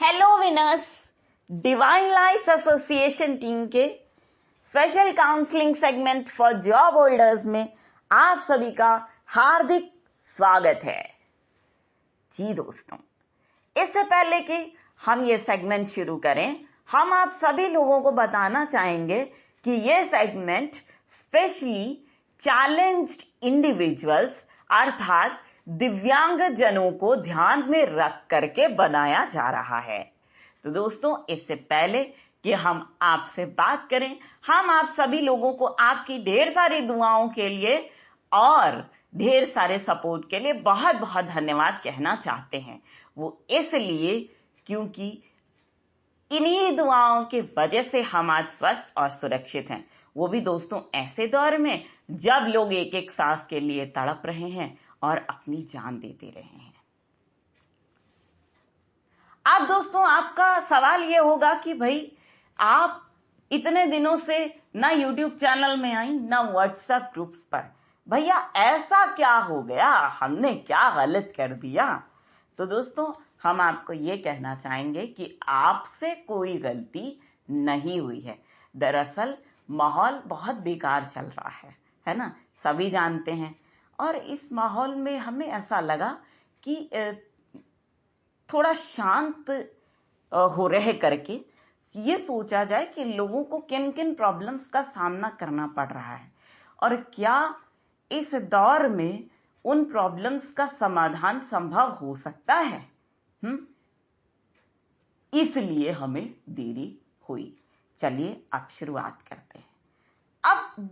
Hello winners, divine lights association team के special counselling segment for job holders में आप सभी का हार्दिक स्वागत है। जी दोस्तों, इससे पहले कि हम ये सेगमेंट शुरू करें, हम आप सभी लोगों को बताना चाहेंगे कि ये सेगमेंट स्पेशली चैलेंज्ड इंडिविजुअल्स अर्थात दिव्यांग जनों को ध्यान में रख करके बनाया जा रहा है। तो दोस्तों, इससे पहले कि हम आपसे बात करें, हम आप सभी लोगों को आपकी ढेर सारी दुआओं के लिए और ढेर सारे सपोर्ट के लिए बहुत बहुत धन्यवाद कहना चाहते हैं। वो इसलिए क्योंकि इन्हीं दुआओं की वजह से हम आज स्वस्थ और सुरक्षित हैं। वो भी दोस्तों ऐसे दौर में जब लोग एक एक सांस के लिए तड़प रहे हैं और अपनी जान देते रहे हैं। अब दोस्तों, आपका सवाल यह होगा कि भाई आप इतने दिनों से ना YouTube चैनल में आई ना व्हाट्सएप ग्रुप्स पर, भैया ऐसा क्या हो गया, हमने क्या गलत कर दिया? तो दोस्तों, हम आपको ये कहना चाहेंगे कि आपसे कोई गलती नहीं हुई है। दरअसल माहौल बहुत बेकार चल रहा है ना, सभी जानते हैं। और इस माहौल में हमें ऐसा लगा कि थोड़ा शांत हो रह करके ये सोचा जाए कि लोगों को किन किन प्रॉब्लम्स का सामना करना पड़ रहा है और क्या इस दौर में उन प्रॉब्लम्स का समाधान संभव हो सकता है। इसलिए हमें देरी हुई। चलिए अब शुरुआत करते हैं। अब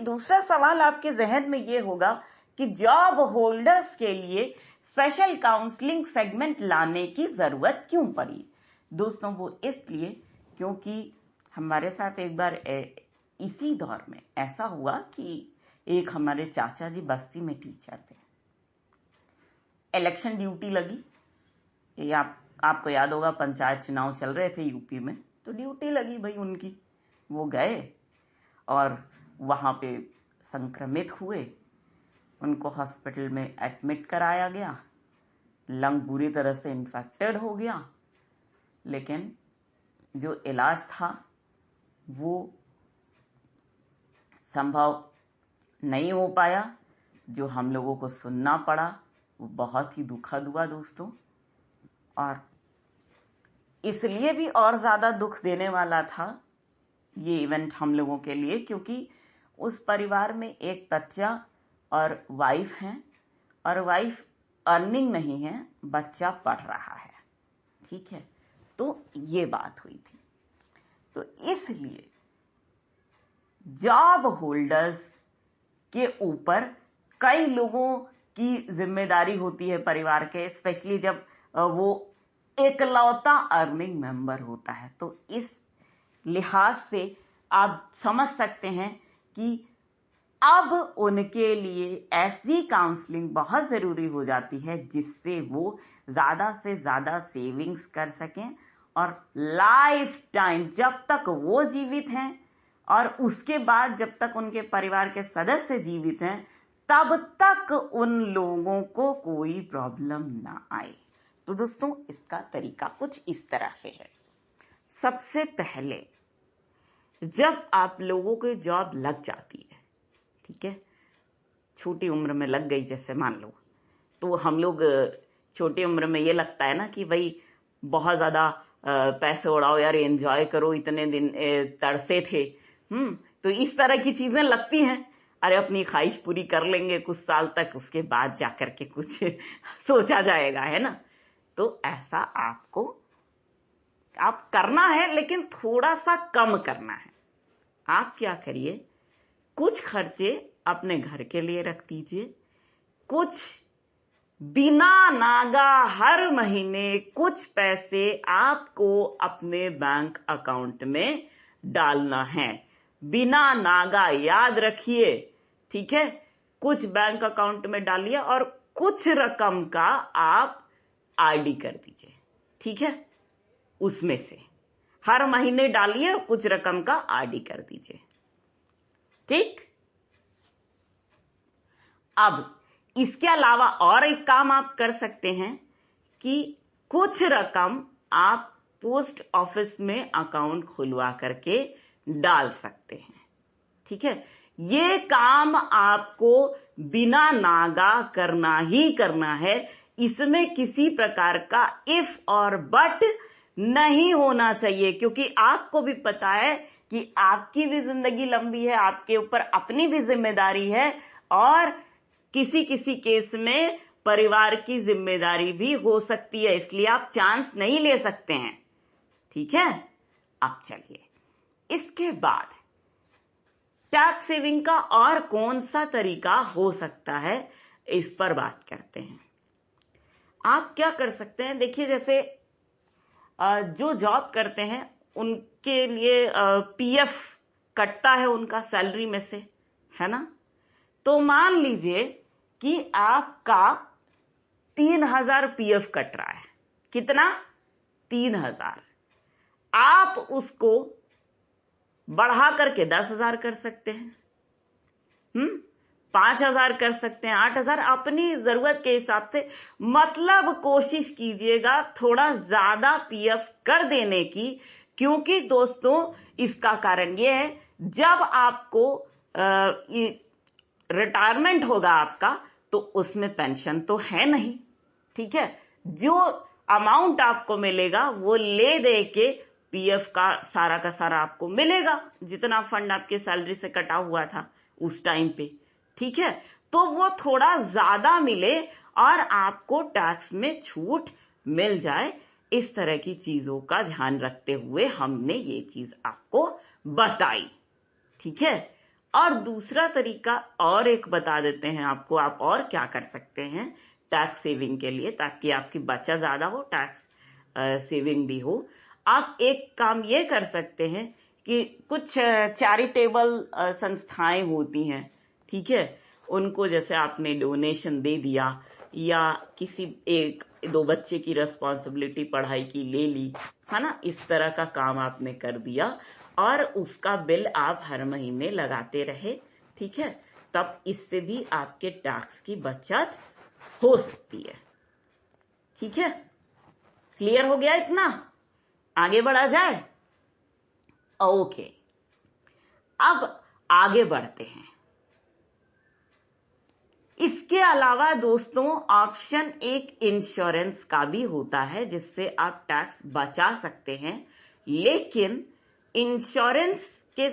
दूसरा सवाल आपके जहन में ये होगा कि जॉब होल्डर्स के लिए स्पेशल काउंसलिंग सेगमेंट लाने की जरूरत क्यों पड़ी? दोस्तों, वो इसलिए क्योंकि हमारे साथ एक बार इसी दौर में ऐसा हुआ कि एक हमारे चाचा जी बस्ती में टीचर थे। इलेक्शन ड्यूटी लगी, ये आपको याद होगा, पंचायत चुनाव चल रहे थे यूपी में, तो ड्यूटी लगी भाई उनकी। वो गए और वहां पे संक्रमित हुए, उनको हॉस्पिटल में एडमिट कराया गया, लंग बुरी तरह से इन्फेक्टेड हो गया, लेकिन जो इलाज था वो संभव नहीं हो पाया। जो हम लोगों को सुनना पड़ा वो बहुत ही दुखद हुआ दोस्तों, और इसलिए भी और ज्यादा दुख देने वाला था ये इवेंट हम लोगों के लिए, क्योंकि उस परिवार में एक बच्चा और वाइफ हैं, और वाइफ अर्निंग नहीं है, बच्चा पढ़ रहा है। ठीक है, तो ये बात हुई थी। तो इसलिए जॉब होल्डर्स के ऊपर कई लोगों की जिम्मेदारी होती है परिवार के, स्पेशली जब वो एकलौता अर्निंग मेंबर होता है। तो इस लिहाज से आप समझ सकते हैं कि अब उनके लिए ऐसी काउंसलिंग बहुत जरूरी हो जाती है जिससे वो ज्यादा से ज्यादा सेविंग्स कर सकें और लाइफ टाइम जब तक वो जीवित हैं और उसके बाद जब तक उनके परिवार के सदस्य जीवित हैं तब तक उन लोगों को कोई प्रॉब्लम ना आए। तो दोस्तों, इसका तरीका कुछ इस तरह से है। सबसे पहले जब आप लोगों को जॉब लग जाती है, ठीक है, छोटी उम्र में लग गई जैसे मान लो, तो हम लोग छोटी उम्र में ये लगता है ना कि भाई बहुत ज्यादा पैसे उड़ाओ यार, एंजॉय करो, इतने दिन तरसे थे। तो इस तरह की चीजें लगती हैं, अरे अपनी ख्वाहिश पूरी कर लेंगे कुछ साल तक, उसके बाद जाकर के कुछ सोचा जाएगा, है ना। तो ऐसा आप करना है, लेकिन थोड़ा सा कम करना है। आप क्या करिए, कुछ खर्चे अपने घर के लिए रख दीजिए, कुछ बिना नागा हर महीने कुछ पैसे आपको अपने बैंक अकाउंट में डालना है। बिना नागा, याद रखिए, ठीक है। कुछ बैंक अकाउंट में डालिए और कुछ रकम का आप आरडी कर दीजिए, ठीक है। उसमें से हर महीने डालिए, कुछ रकम का आरडी कर दीजिए, ठीक। अब इसके अलावा और एक काम आप कर सकते हैं कि कुछ रकम आप पोस्ट ऑफिस में अकाउंट खुलवा करके डाल सकते हैं। ठीक है, ये काम आपको बिना नागा करना ही करना है। इसमें किसी प्रकार का इफ और बट नहीं होना चाहिए, क्योंकि आपको भी पता है कि आपकी भी जिंदगी लंबी है, आपके ऊपर अपनी भी जिम्मेदारी है, और किसी किसी केस में परिवार की जिम्मेदारी भी हो सकती है, इसलिए आप चांस नहीं ले सकते हैं। ठीक है, अब चलिए इसके बाद टैक्स सेविंग का और कौन सा तरीका हो सकता है, इस पर बात करते हैं। आप क्या कर सकते हैं, देखिए जैसे जो जॉब करते हैं उनके लिए पीएफ कटता है उनका सैलरी में से, है ना। तो मान लीजिए कि आपका 3000 पीएफ कट रहा है। कितना? 3000। आप उसको बढ़ा करके 10,000 कर सकते हैं, 5,000 कर सकते हैं, 8,000, अपनी जरूरत के हिसाब से। मतलब कोशिश कीजिएगा थोड़ा ज्यादा पीएफ कर देने की, क्योंकि दोस्तों इसका कारण यह है, जब आपको रिटायरमेंट होगा आपका, तो उसमें पेंशन तो है नहीं। ठीक है, जो अमाउंट आपको मिलेगा वो ले दे के पीएफ का सारा आपको मिलेगा, जितना फंड आपके सैलरी से कटा हुआ था उस टाइम पे। ठीक है, तो वो थोड़ा ज्यादा मिले और आपको टैक्स में छूट मिल जाए। इस तरह की चीजों का ध्यान रखते हुए हमने ये चीज आपको बताई। ठीक है, और दूसरा तरीका और एक बता देते हैं आपको, आप और क्या कर सकते हैं टैक्स सेविंग के लिए, ताकि आपकी बचत ज्यादा हो, टैक्स सेविंग भी हो। आप एक काम ये कर सकते हैं कि कुछ चैरिटेबल संस्थाएं होती हैं, ठीक है, उनको जैसे आपने डोनेशन दे दिया, या किसी एक दो बच्चे की रिस्पॉन्सिबिलिटी पढ़ाई की ले ली, है ना, इस तरह का काम आपने कर दिया और उसका बिल आप हर महीने लगाते रहे। ठीक है, तब इससे भी आपके टैक्स की बचत हो सकती है। ठीक है, क्लियर हो गया इतना? आगे बढ़ा जाए? ओके, अब आगे बढ़ते हैं। इसके अलावा दोस्तों ऑप्शन एक इंश्योरेंस का भी होता है, जिससे आप टैक्स बचा सकते हैं, लेकिन इंश्योरेंस के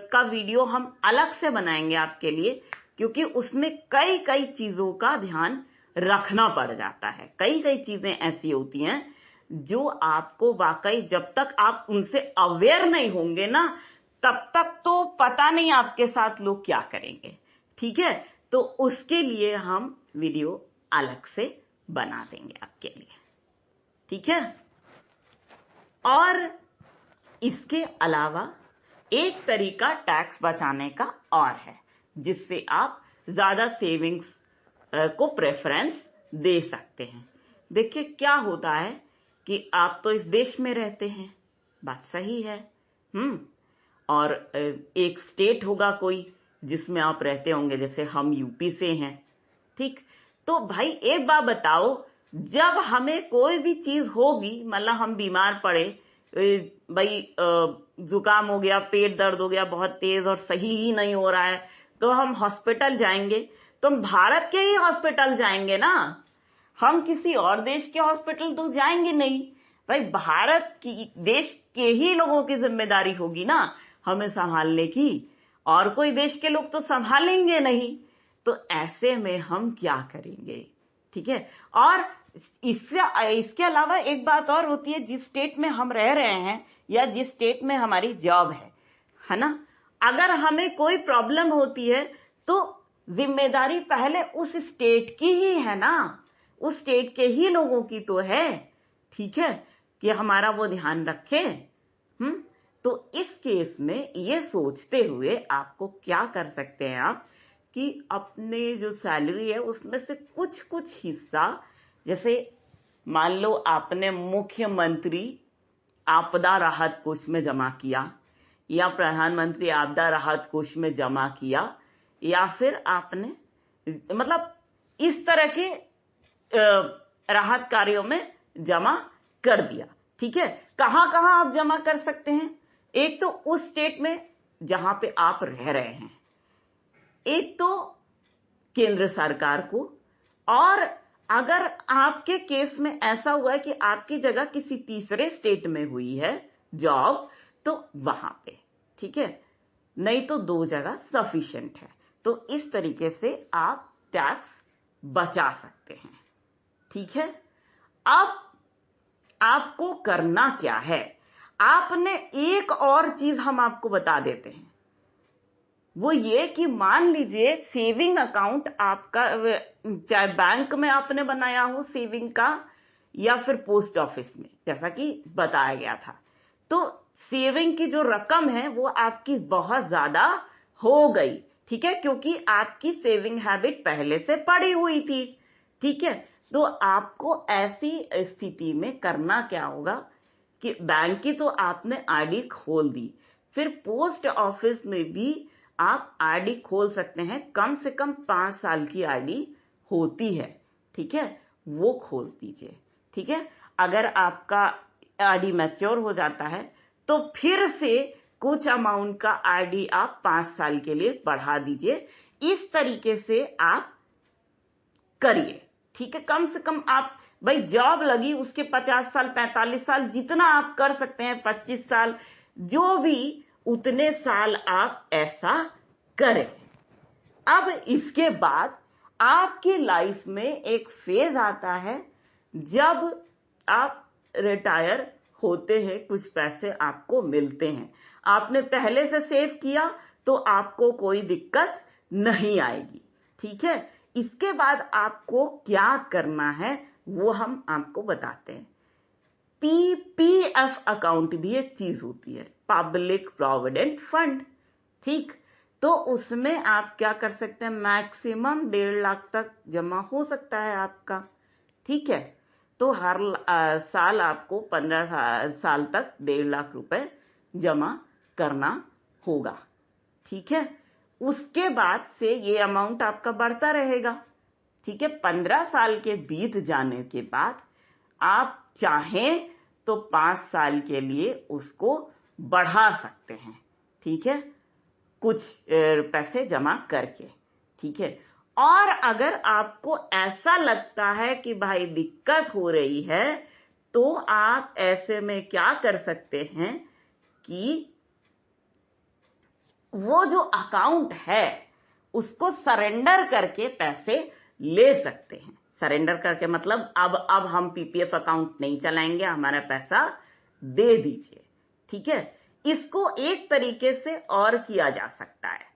का वीडियो हम अलग से बनाएंगे आपके लिए, क्योंकि उसमें कई कई चीजों का ध्यान रखना पड़ जाता है। कई कई चीजें ऐसी होती हैं जो आपको वाकई, जब तक आप उनसे अवेयर नहीं होंगे ना, तब तक तो पता नहीं आपके साथ लोग क्या करेंगे। ठीक है, तो उसके लिए हम वीडियो अलग से बना देंगे आपके लिए। ठीक है, और इसके अलावा एक तरीका टैक्स बचाने का और है, जिससे आप ज्यादा सेविंग्स को प्रेफरेंस दे सकते हैं। देखिए क्या होता है कि आप तो इस देश में रहते हैं, बात सही है, और एक स्टेट होगा कोई जिसमें आप रहते होंगे, जैसे हम यूपी से हैं। ठीक, तो भाई एक बात बताओ, जब हमें कोई भी चीज होगी, मतलब हम बीमार पड़े, भाई जुकाम हो गया, पेट दर्द हो गया बहुत तेज और सही ही नहीं हो रहा है, तो हम हॉस्पिटल जाएंगे, तो हम भारत के ही हॉस्पिटल जाएंगे ना, हम किसी और देश के हॉस्पिटल तो जाएंगे नहीं। भाई भारत की, देश के ही लोगों की जिम्मेदारी होगी ना हमें संभालने की, और कोई देश के लोग तो संभालेंगे नहीं। तो ऐसे में हम क्या करेंगे? ठीक है, और इसके अलावा एक बात और होती है, जिस स्टेट में हम रह रहे हैं या जिस स्टेट में हमारी जॉब है ना, अगर हमें कोई प्रॉब्लम होती है तो जिम्मेदारी पहले उस स्टेट की ही है ना, उस स्टेट के ही लोगों की तो है। ठीक है, कि हमारा वो ध्यान रखे। तो इस केस में ये सोचते हुए आपको क्या कर सकते हैं आप, कि अपने जो सैलरी है उसमें से कुछ कुछ हिस्सा, जैसे मान लो आपने मुख्यमंत्री आपदा राहत कोष में जमा किया, या प्रधानमंत्री आपदा राहत कोष में जमा किया, या फिर आपने मतलब इस तरह के राहत कार्यों में जमा कर दिया। ठीक है, कहां कहां आप जमा कर सकते हैं? एक तो उस स्टेट में जहां पे आप रह रहे हैं, एक तो केंद्र सरकार को, और अगर आपके केस में ऐसा हुआ है कि आपकी जगह किसी तीसरे स्टेट में हुई है जॉब, तो वहां पे, ठीक है, नहीं तो 2 जगह सफिशिएंट है। तो इस तरीके से आप टैक्स बचा सकते हैं, ठीक है। अब आपको करना क्या है? आपने एक और चीज हम आपको बता देते हैं, वो ये कि मान लीजिए सेविंग अकाउंट आपका, चाहे बैंक में आपने बनाया हो सेविंग का या फिर पोस्ट ऑफिस में, जैसा कि बताया गया था, तो सेविंग की जो रकम है वो आपकी बहुत ज्यादा हो गई, ठीक है, क्योंकि आपकी सेविंग हैबिट पहले से पड़ी हुई थी, ठीक है। तो आपको ऐसी स्थिति में करना क्या होगा कि बैंक की तो आपने आरडी खोल दी, फिर पोस्ट ऑफिस में भी आप आरडी खोल सकते हैं। कम से कम 5 साल की आरडी होती है, ठीक है, वो खोल दीजिए, ठीक है। अगर आपका आरडी मैच्योर हो जाता है तो फिर से कुछ अमाउंट का आरडी आप 5 साल के लिए बढ़ा दीजिए। इस तरीके से आप करिए, ठीक है। कम से कम आप, भाई जॉब लगी उसके 50 साल 45 साल जितना आप कर सकते हैं, 25 साल जो भी, उतने साल आप ऐसा करें। अब इसके बाद आपकी लाइफ में एक फेज आता है जब आप रिटायर होते हैं, कुछ पैसे आपको मिलते हैं, आपने पहले से सेव किया तो आपको कोई दिक्कत नहीं आएगी, ठीक है। इसके बाद आपको क्या करना है वो हम आपको बताते हैं। पीपीएफ अकाउंट भी एक चीज होती है, पब्लिक प्रोविडेंट फंड, ठीक। तो उसमें आप क्या कर सकते हैं, मैक्सिमम 1.5 लाख तक जमा हो सकता है आपका, ठीक है। तो हर साल आपको 15 साल तक 1.5 लाख रुपए जमा करना होगा, ठीक है। उसके बाद से ये अमाउंट आपका बढ़ता रहेगा, ठीक है। 15 साल के बीत जाने के बाद आप चाहें तो 5 साल के लिए उसको बढ़ा सकते हैं, ठीक है, कुछ पैसे जमा करके, ठीक है। और अगर आपको ऐसा लगता है कि भाई दिक्कत हो रही है, तो आप ऐसे में क्या कर सकते हैं कि वो जो अकाउंट है उसको सरेंडर करके पैसे ले सकते हैं। सरेंडर करके मतलब अब हम पीपीएफ अकाउंट नहीं चलाएंगे, हमारा पैसा दे दीजिए, ठीक है। इसको एक तरीके से और किया जा सकता है,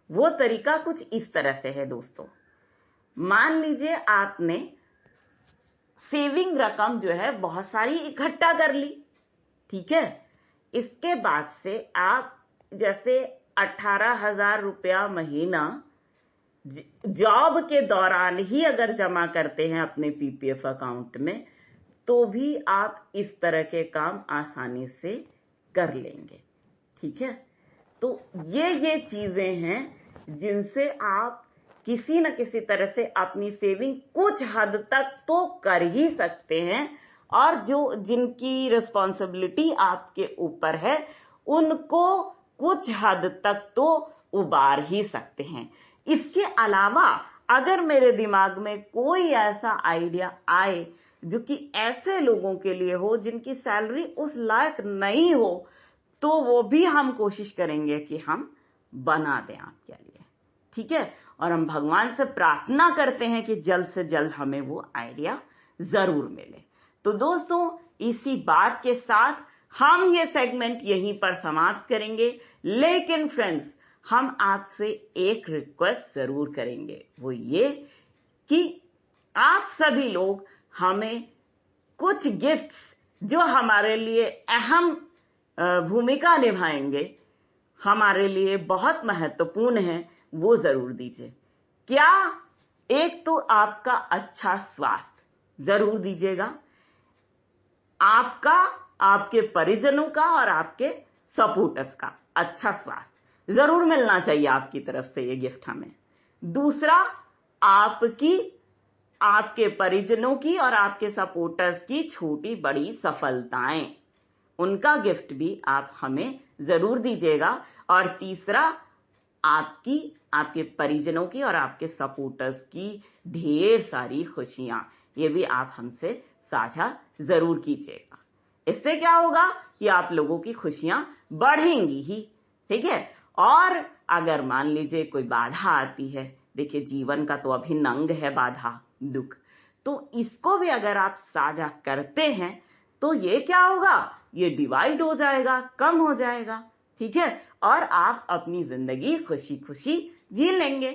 वो तरीका कुछ इस तरह से है दोस्तों। मान लीजिए आपने सेविंग रकम जो है बहुत सारी इकट्ठा कर ली, ठीक है। इसके बाद से आप जैसे 18,000 रुपया महीना जॉब के दौरान ही अगर जमा करते हैं अपने पीपीएफ अकाउंट में, तो भी आप इस तरह के काम आसानी से कर लेंगे, ठीक है। तो ये चीजें हैं जिनसे आप किसी न किसी तरह से अपनी सेविंग कुछ हद तक तो कर ही सकते हैं, और जो जिनकी रिस्पॉन्सिबिलिटी आपके ऊपर है उनको कुछ हद तक तो उबार ही सकते हैं। इसके अलावा अगर मेरे दिमाग में कोई ऐसा आइडिया आए जो कि ऐसे लोगों के लिए हो जिनकी सैलरी उस लायक नहीं हो, तो वो भी हम कोशिश करेंगे कि हम बना दें आपके लिए, ठीक है। और हम भगवान से प्रार्थना करते हैं कि जल्द से जल्द हमें वो आइडिया जरूर मिले। तो दोस्तों, इसी बात के साथ हम ये सेगमेंट यहीं पर समाप्त करेंगे, लेकिन फ्रेंड्स हम आपसे एक रिक्वेस्ट जरूर करेंगे, वो ये कि आप सभी लोग हमें कुछ गिफ्ट्स जो हमारे लिए अहम भूमिका निभाएंगे, हमारे लिए बहुत महत्वपूर्ण है, वो जरूर दीजिए। क्या? एक तो आपका अच्छा स्वास्थ्य जरूर दीजिएगा, आपका, आपके परिजनों का और आपके सपोर्टर्स का अच्छा स्वास्थ्य जरूर मिलना चाहिए आपकी तरफ से ये गिफ्ट हमें। दूसरा, आपकी, आपके परिजनों की और आपके सपोर्टर्स की छोटी बड़ी सफलताएं, उनका गिफ्ट भी आप हमें जरूर दीजिएगा। और तीसरा, आपके परिजनों की और आपके सपोर्टर्स की ढेर सारी खुशियां, ये भी आप हमसे साझा जरूर कीजिएगा। इससे क्या होगा कि आप लोगों की खुशियां बढ़ेंगी ही, ठीक है। और अगर मान लीजिए कोई बाधा आती है, देखिए जीवन का तो अभिन्न अंग है बाधा, दुख, तो इसको भी अगर आप साझा करते हैं तो ये क्या होगा, ये डिवाइड हो जाएगा, कम हो जाएगा, ठीक है। और आप अपनी जिंदगी खुशी खुशी जी लेंगे,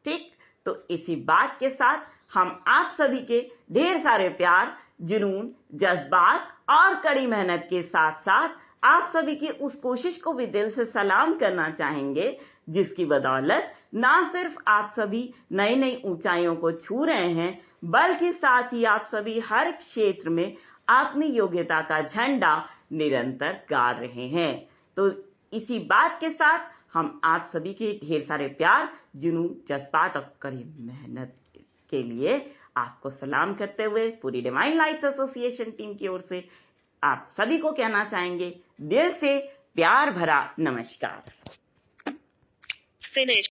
ठीक। तो इसी बात के साथ हम आप सभी के ढेर सारे प्यार, जुनून, जज्बात और कड़ी मेहनत के साथ साथ आप सभी की उस कोशिश को भी दिल से सलाम करना चाहेंगे, जिसकी बदौलत ना सिर्फ आप सभी नई नई ऊंचाइयों को छू रहे हैं, बल्कि साथ ही आप सभी हर क्षेत्र में अपनी योग्यता का झंडा निरंतर गाड़ रहे हैं। तो इसी बात के साथ हम आप सभी के ढेर सारे प्यार, जुनून, जज्बात और कड़ी मेहनत के लिए आपको सलाम करते हुए पूरी डिवाइन लाइट्स एसोसिएशन टीम की ओर से आप सभी को कहना चाहेंगे दिल से प्यार भरा नमस्कार। Finish.